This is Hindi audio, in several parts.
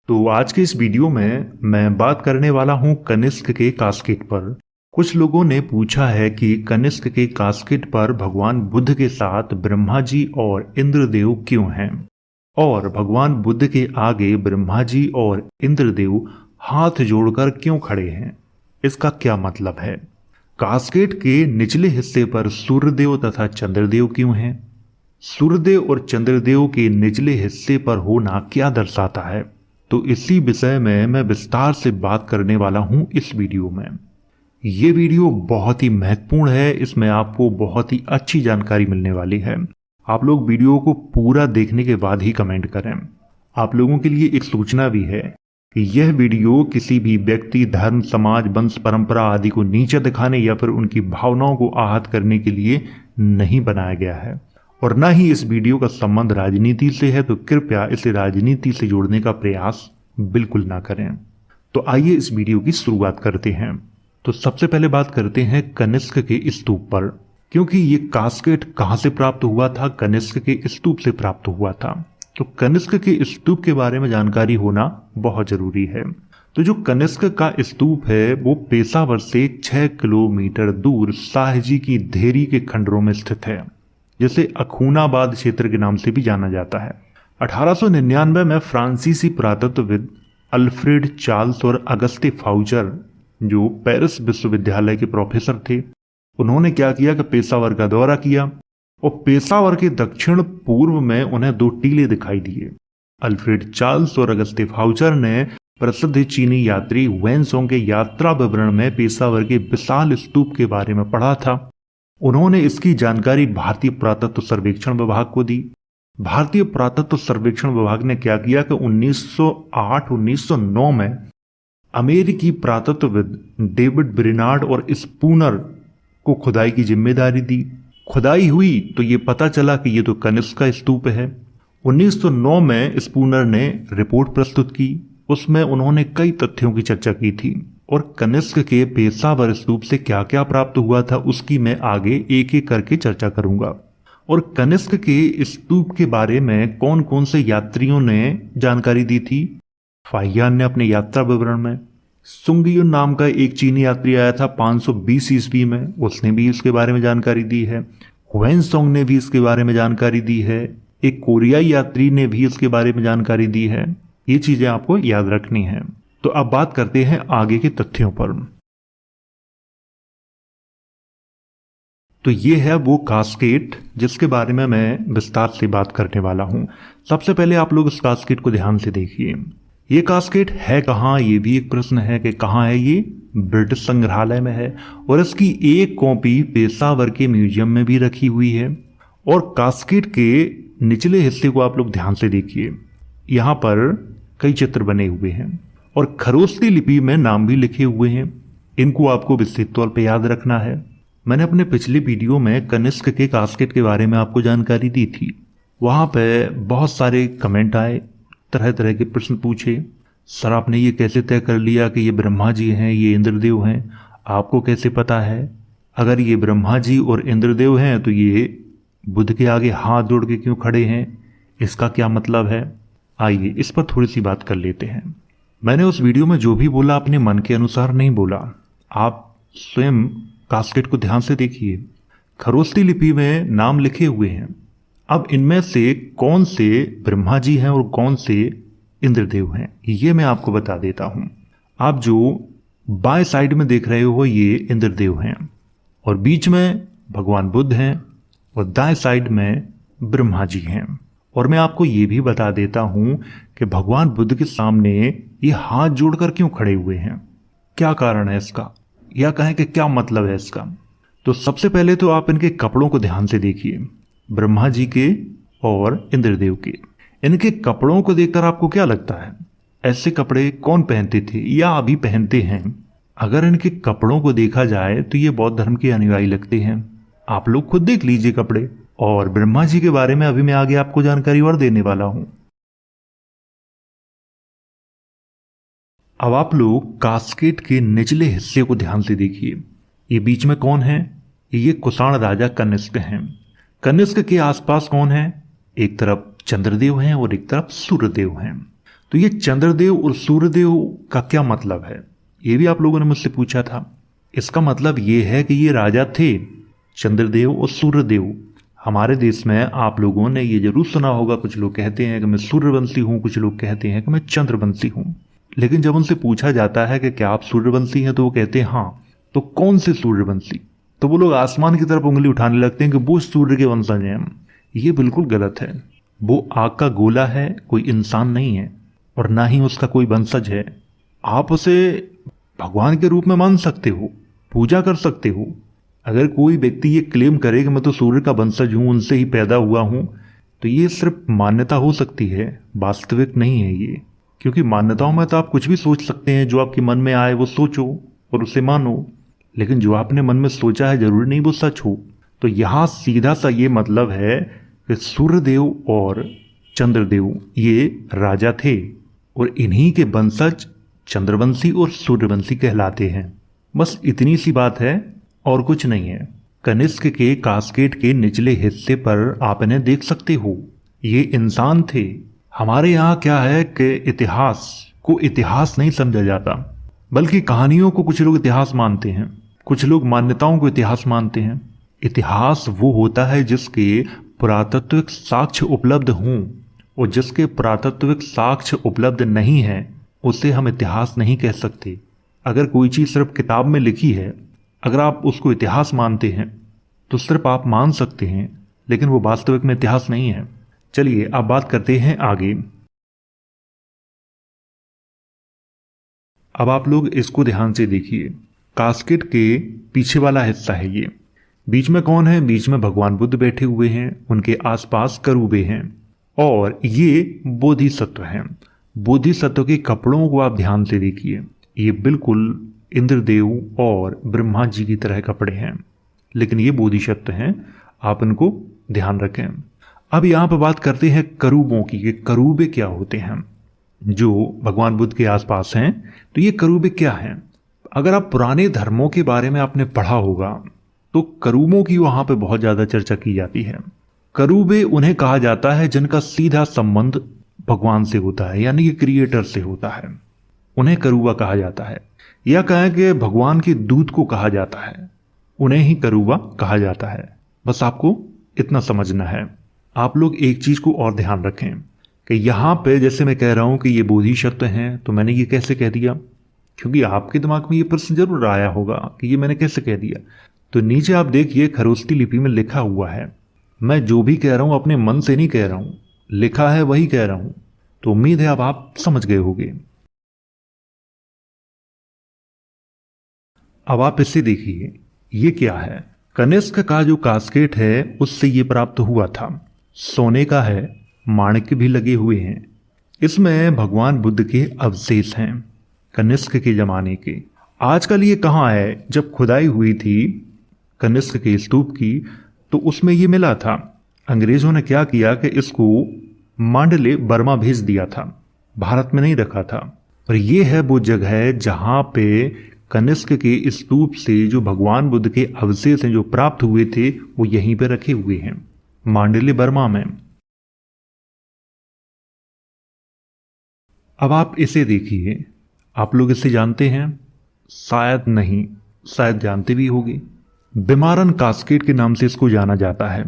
तो आज के इस वीडियो में मैं बात करने वाला हूं कनिष्क के कास्केट पर। कुछ लोगों ने पूछा है कि कनिष्क के कास्केट पर भगवान बुद्ध के साथ ब्रह्मा जी और इंद्रदेव क्यों हैं, और भगवान बुद्ध के आगे ब्रह्मा जी और इंद्रदेव हाथ जोड़कर क्यों खड़े हैं, इसका क्या मतलब है। कास्केट के निचले हिस्से पर सूर्यदेव तथा चंद्रदेव क्यों हैं, सूर्यदेव और चंद्रदेव के निचले हिस्से पर होना क्या दर्शाता है। तो इसी विषय में मैं विस्तार से बात करने वाला हूं इस वीडियो में। ये वीडियो बहुत ही महत्वपूर्ण है, इसमें आपको बहुत ही अच्छी जानकारी मिलने वाली है। आप लोग वीडियो को पूरा देखने के बाद ही कमेंट करें। आप लोगों के लिए एक सूचना भी है कि यह वीडियो किसी भी व्यक्ति, धर्म, समाज, वंश, परंपरा आदि को नीचा दिखाने या फिर उनकी भावनाओं को आहत करने के लिए नहीं बनाया गया है, और न ही इस वीडियो का संबंध राजनीति से है, तो कृपया इसे राजनीति से जोड़ने का प्रयास बिल्कुल ना करें। तो आइए इस वीडियो की शुरुआत करते हैं। तो सबसे पहले बात करते हैं कनिष्क के स्तूप पर, क्योंकि ये कास्केट कहां से प्राप्त हुआ था, कनिष्क के स्तूप से प्राप्त हुआ था। तो कनिष्क के स्तूप के बारे में जानकारी होना बहुत जरूरी है। तो जो कनिष्क का स्तूप है वो पेशावर से 6 किलोमीटर दूर शाहजी की धेरी के खंडरों में स्थित है, जिसे अखूनाबाद क्षेत्र के नाम से भी जाना जाता है। 1899 में फ्रांसीसी पुरातत्वविद अल्फ्रेड चार्ल्स और अगस्ते फाउचर, जो पेरिस विश्वविद्यालय के प्रोफेसर थे, उन्होंने क्या किया कि पेशावर का दौरा किया और पेशावर के दक्षिण पूर्व में उन्हें 2 टीले दिखाई दिए। अल्फ्रेड चार्ल्स और अगस्ते फाउचर ने प्रसिद्ध चीनी यात्री वेनसोंग के यात्रा विवरण में पेशावर के विशाल स्तूप के बारे में पढ़ा था। उन्होंने इसकी जानकारी भारतीय पुरातत्व सर्वेक्षण विभाग को दी। भारतीय पुरातत्व सर्वेक्षण विभाग ने क्या किया कि 1908-1909 में अमेरिकी पुरातत्वविद डेविड ब्रेनार्ड और स्पूनर को खुदाई की जिम्मेदारी दी। खुदाई हुई तो ये पता चला कि ये तो कनिष्क का स्तूप है। 1909 में स्पूनर ने रिपोर्ट प्रस्तुत की, उसमें उन्होंने कई तथ्यों की चर्चा की थी, और कनिष्क के पेशावर स्तूप से क्या क्या प्राप्त हुआ था उसकी मैं आगे एक एक करके चर्चा करूंगा। और कनिष्क के स्तूप के बारे में कौन कौन से यात्रियों ने जानकारी दी थी। फाहियान ने अपने यात्रा विवरण में, सुंगयुन नाम का एक चीनी यात्री आया था 520 ईस्वी में, उसने भी इसके बारे में जानकारी दी है। वेनसोंग ने भी इसके बारे में जानकारी दी है। एक कोरियाई यात्री ने भी इसके बारे में जानकारी दी है। ये चीजें आपको याद रखनी है। तो अब बात करते हैं आगे के तथ्यों पर। तो ये है वो कास्केट जिसके बारे में मैं विस्तार से बात करने वाला हूं। सबसे पहले आप लोग इस कास्केट को ध्यान से देखिए। ये कास्केट है कहाँ, ये भी एक प्रश्न है कि कहाँ है ये। ब्रिटिश संग्रहालय में है, और इसकी एक कॉपी पेशावर के म्यूजियम में भी रखी हुई है। और कास्केट के निचले हिस्से को आप लोग ध्यान से देखिए, यहाँ पर कई चित्र बने हुए हैं और खरोष्टी लिपि में नाम भी लिखे हुए हैं। इनको आपको विस्तृत तौर पे याद रखना है। मैंने अपने पिछले वीडियो में कनिष्क के कास्केट के बारे में आपको जानकारी दी थी। वहां पे बहुत सारे कमेंट आए, तरह तरह के प्रश्न पूछे। सर आपने ये कैसे तय कर लिया कि ये ब्रह्मा जी हैं, ये इंद्रदेव हैं, आपको कैसे पता है? अगर ये ब्रह्मा जी और इंद्रदेव हैं तो ये बुद्ध के आगे हाथ जोड़ के क्यों खड़े हैं, इसका क्या मतलब है? आइए इस पर थोड़ी सी बात कर लेते हैं। मैंने उस वीडियो में जो भी बोला अपने मन के अनुसार नहीं बोला। आप स्वयं कास्केट को ध्यान से देखिए, खरोष्टी लिपि में नाम लिखे हुए हैं। अब इनमें से कौन से ब्रह्मा जी हैं और कौन से इंद्रदेव हैं, ये मैं आपको बता देता हूं। आप जो बाएं साइड में देख रहे हो ये इंद्रदेव हैं, और बीच में भगवान बुद्ध हैं, और दाएं साइड में ब्रह्मा जी हैं। और मैं आपको ये भी बता देता हूं कि भगवान बुद्ध के सामने ये हाथ जोड़कर क्यों खड़े हुए हैं, क्या कारण है इसका, या कहें कि क्या मतलब है इसका। तो सबसे पहले तो आप इनके कपड़ों को ध्यान से देखिए, ब्रह्मा जी के और इंद्रदेव के। इनके कपड़ों को देखकर आपको क्या लगता है, ऐसे कपड़े कौन पहनते थे या अभी पहनते हैं? अगर इनके कपड़ों को देखा जाए तो ये बौद्ध धर्म के अनुयायी लगते हैं। आप लोग खुद देख लीजिए कपड़े। और ब्रह्मा जी के बारे में अभी मैं आगे आपको जानकारी और देने वाला हूं। अब आप लोग कास्केट के निचले हिस्से को ध्यान से देखिए। ये बीच में कौन है? ये कुषाण राजा कनिष्क हैं। कनिष्क के आसपास कौन है? एक तरफ चंद्रदेव हैं और एक तरफ सूर्यदेव हैं। तो तो ये चंद्रदेव और सूर्यदेव का क्या मतलब है, ये भी आप लोगों ने मुझसे पूछा था। इसका मतलब ये है कि ये राजा थे, चंद्रदेव और सूर्यदेव। हमारे देश में आप लोगों ने ये जरूर सुना होगा, कुछ लोग कहते हैं कि मैं सूर्यवंशी हूँ, कुछ लोग कहते हैं कि मैं चंद्रवंशी हूँ। लेकिन जब उनसे पूछा जाता है कि क्या आप सूर्यवंशी हैं, तो वो कहते हैं हाँ। तो कौन से सूर्यवंशी? तो वो लोग आसमान की तरफ उंगली उठाने लगते हैं कि वो सूर्य के वंशज हैं हम। ये बिल्कुल गलत है। वो आग का गोला है, कोई इंसान नहीं है, और ना ही उसका कोई वंशज है। आप उसे भगवान के रूप में मान सकते हो, पूजा कर सकते हो। अगर कोई व्यक्ति ये क्लेम करे कि मैं तो सूर्य का वंशज हूं, उनसे ही पैदा हुआ हूं, तो ये सिर्फ मान्यता हो सकती है, वास्तविक नहीं है ये। क्योंकि मान्यताओं में तो आप कुछ भी सोच सकते हैं, जो आपके मन में आए वो सोचो और उसे मानो। लेकिन जो आपने मन में सोचा है जरूरी नहीं वो सच हो। तो यहां सीधा सा ये मतलब है कि सूर्यदेव और चंद्रदेव ये राजा थे, और इन्हीं के वंशज चंद्रवंशी और सूर्यवंशी कहलाते हैं। बस इतनी सी बात है और कुछ नहीं है। कनिष्क के कास्केट के निचले हिस्से पर आप इन्हें देख सकते हो, ये इंसान थे। हमारे यहाँ क्या है कि इतिहास को इतिहास नहीं समझा जाता, बल्कि कहानियों को कुछ लोग इतिहास मानते हैं, कुछ लोग मान्यताओं को इतिहास मानते हैं। इतिहास वो होता है जिसके पुरातात्विक साक्ष्य उपलब्ध हों, और जिसके पुरातात्विक साक्ष्य उपलब्ध नहीं है उसे हम इतिहास नहीं कह सकते। अगर कोई चीज़ सिर्फ किताब में लिखी है, अगर आप उसको इतिहास मानते हैं तो सिर्फ आप मान सकते हैं, लेकिन वो वास्तविक में इतिहास नहीं है। चलिए अब बात करते हैं आगे। अब आप लोग इसको ध्यान से देखिए। कास्केट के पीछे वाला हिस्सा है ये। बीच में कौन है? बीच में भगवान बुद्ध बैठे हुए हैं, उनके आसपास करूबे हैं, और ये बोधिसत्व हैं। बोधिसत्व के कपड़ों को आप ध्यान से देखिए, ये बिल्कुल इंद्रदेव और ब्रह्मा जी की तरह कपड़े हैं, लेकिन ये बोधिसत्व हैं, आप इनको ध्यान रखें। अब यहाँ पर बात करते हैं करूबों की, कि करूबे क्या होते हैं जो भगवान बुद्ध के आसपास हैं। तो ये करूबे क्या हैं? अगर आप पुराने धर्मों के बारे में आपने पढ़ा होगा तो करूबों की वहां पे बहुत ज्यादा चर्चा की जाती है। करूबे उन्हें कहा जाता है जिनका सीधा संबंध भगवान से होता है, यानी कि क्रिएटर से होता है, उन्हें करूबा कहा जाता है। या कहें कि भगवान के दूत को कहा जाता है, उन्हें ही करूबा कहा जाता है। बस आपको इतना समझना है। आप लोग एक चीज को और ध्यान रखें कि यहां पे जैसे मैं कह रहा हूं कि ये बोधिसत्व हैं, तो मैंने ये कैसे कह दिया? क्योंकि आपके दिमाग में ये प्रश्न जरूर आया होगा कि ये मैंने कैसे कह दिया। तो नीचे आप देखिए खरोष्टी लिपि में लिखा हुआ है। मैं जो भी कह रहा हूं अपने मन से नहीं कह रहा हूं, लिखा है वही कह रहा हूं। तो उम्मीद है अब आप समझ गए होंगे। अब आप इसे देखिए, ये क्या है? कनिष्क का जो कास्केट है उससे ये प्राप्त हुआ था। सोने का है, माणिक्य भी लगे हुए हैं। इसमें भगवान बुद्ध के अवशेष हैं, कनिष्क के जमाने के। आजकल ये कहाँ है? जब खुदाई हुई थी कनिष्क के स्तूप की, तो उसमें ये मिला था। अंग्रेजों ने क्या किया कि इसको मांडले बर्मा भेज दिया था, भारत में नहीं रखा था। और ये है वो जगह जहां पे कनिष्क के स्तूप से जो भगवान बुद्ध के अवशेष हैं जो प्राप्त हुए थे, वो यहीं पे रखे हुए हैं, मांडले बर्मा में। अब आप इसे देखिए, आप लोग इसे जानते हैं? शायद नहीं, शायद जानते भी होंगे। बिमारन कास्केट के नाम से इसको जाना जाता है।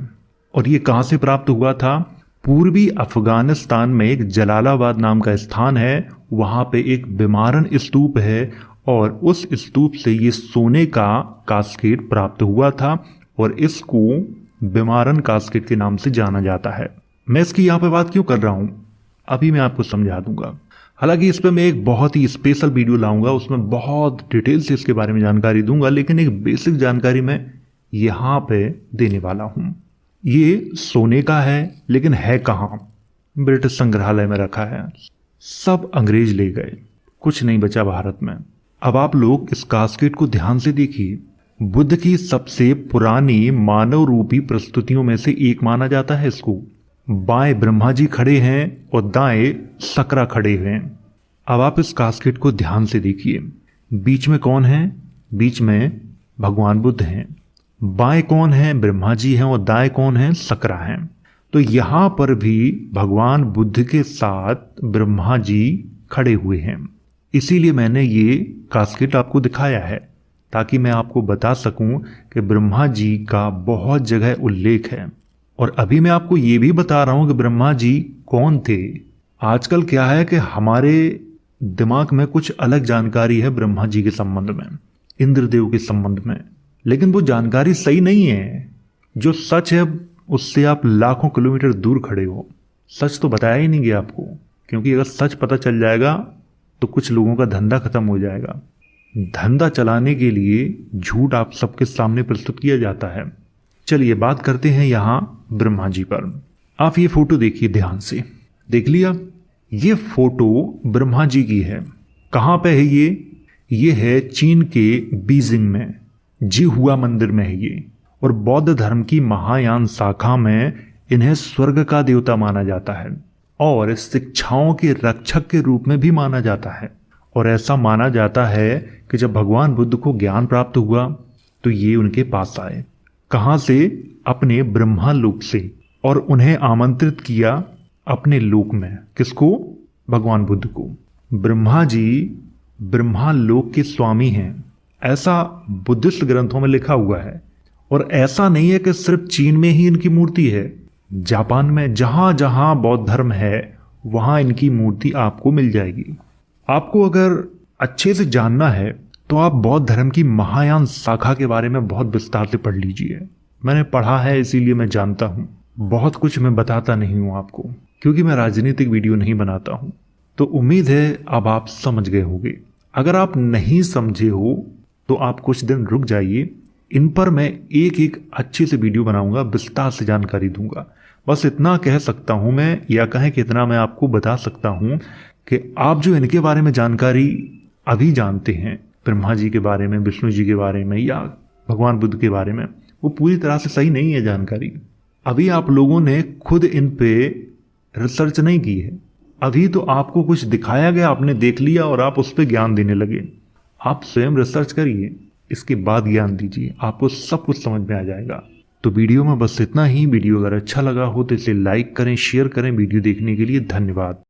और ये कहां से प्राप्त हुआ था? पूर्वी अफगानिस्तान में एक जलालाबाद नाम का स्थान है, वहां पे एक बिमारन स्तूप है, और उस स्तूप से ये सोने का कास्केट प्राप्त हुआ था, और इसको बिमारन कास्केट के नाम से जाना जाता है। मैं इसकी यहाँ पे बात क्यों कर रहा हूँ, अभी मैं आपको समझा दूंगा। हालांकि इस पर मैं एक बहुत ही स्पेशल वीडियो लाऊंगा, उसमें बहुत डिटेल से इसके बारे में जानकारी दूंगा, लेकिन एक बेसिक जानकारी मैं यहाँ पे देने वाला हूँ। ये सोने का है, लेकिन है कहाँ? ब्रिटिश संग्रहालय में रखा है। सब अंग्रेज ले गए, कुछ नहीं बचा भारत में। अब आप लोग इस कास्केट को ध्यान से देखिए। बुद्ध की सबसे पुरानी मानव रूपी प्रस्तुतियों में से एक माना जाता है इसको। बाएं ब्रह्मा जी खड़े हैं और दाएं सकरा खड़े हैं। अब आप इस कास्केट को ध्यान से देखिए। बीच में कौन है? बीच में भगवान बुद्ध हैं। बाएं कौन है? ब्रह्मा जी हैं, और दाएं कौन है? सकरा हैं। तो यहाँ पर भी भगवान बुद्ध के साथ ब्रह्मा जी खड़े हुए हैं। इसीलिए मैंने ये कास्केट आपको दिखाया है, ताकि मैं आपको बता सकूं कि ब्रह्मा जी का बहुत जगह उल्लेख है। और अभी मैं आपको ये भी बता रहा हूं कि ब्रह्मा जी कौन थे। आजकल क्या है कि हमारे दिमाग में कुछ अलग जानकारी है ब्रह्मा जी के संबंध में, इंद्रदेव के संबंध में, लेकिन वो जानकारी सही नहीं है। जो सच है उससे आप लाखों किलोमीटर दूर खड़े हो। सच तो बताया ही नहीं गया आपको, क्योंकि अगर सच पता चल जाएगा तो कुछ लोगों का धंधा खत्म हो जाएगा। धंधा चलाने के लिए झूठ आप सबके सामने प्रस्तुत किया जाता है। चलिए बात करते हैं यहाँ ब्रह्मा जी पर। आप ये फोटो देखिए ध्यान से, देख लिया? ये फोटो ब्रह्मा जी की है। कहाँ पे है ये है चीन के बीजिंग में जी हुआ मंदिर में है ये। और बौद्ध धर्म की महायान शाखा में इन्हें स्वर्ग का देवता माना जाता है और शिक्षाओं के रक्षक के रूप में भी माना जाता है। और ऐसा माना जाता है कि जब भगवान बुद्ध को ज्ञान प्राप्त हुआ तो ये उनके पास आए। कहाँ से? अपने ब्रह्मा लोक से, और उन्हें आमंत्रित किया अपने लोक में। किसको? भगवान बुद्ध को। ब्रह्मा जी ब्रह्मा लोक के स्वामी हैं, ऐसा बुद्धिस्ट ग्रंथों में लिखा हुआ है। और ऐसा नहीं है कि सिर्फ चीन में ही इनकी मूर्ति है, जापान में जहां जहां बौद्ध धर्म है वहां इनकी मूर्ति आपको मिल जाएगी। आपको अगर अच्छे से जानना है तो आप बौद्ध धर्म की महायान शाखा के बारे में बहुत विस्तार से पढ़ लीजिए। मैंने पढ़ा है, इसीलिए मैं जानता हूँ। बहुत कुछ मैं बताता नहीं हूँ आपको, क्योंकि मैं राजनीतिक वीडियो नहीं बनाता हूँ। तो उम्मीद है अब आप समझ गए होंगे। अगर आप नहीं समझे हो तो आप कुछ दिन रुक जाइए, इन पर मैं एक एक अच्छे से वीडियो बनाऊंगा, विस्तार से जानकारी दूंगा। बस इतना कह सकता हूं मैं, या कहें कि इतना मैं आपको बता सकता हूं कि आप जो इनके बारे में जानकारी अभी जानते हैं, ब्रह्मा जी के बारे में, विष्णु जी के बारे में, या भगवान बुद्ध के बारे में, वो पूरी तरह से सही नहीं है जानकारी। अभी आप लोगों ने खुद इन पे रिसर्च नहीं की है। अभी तो आपको कुछ दिखाया गया, आपने देख लिया और आप उस पर ज्ञान देने लगे। आप स्वयं रिसर्च करिए, इसके बाद ज्ञान दीजिए, आपको सब कुछ समझ में आ जाएगा। तो वीडियो में बस इतना ही। वीडियो अगर अच्छा लगा हो तो इसे लाइक करें, शेयर करें। वीडियो देखने के लिए धन्यवाद।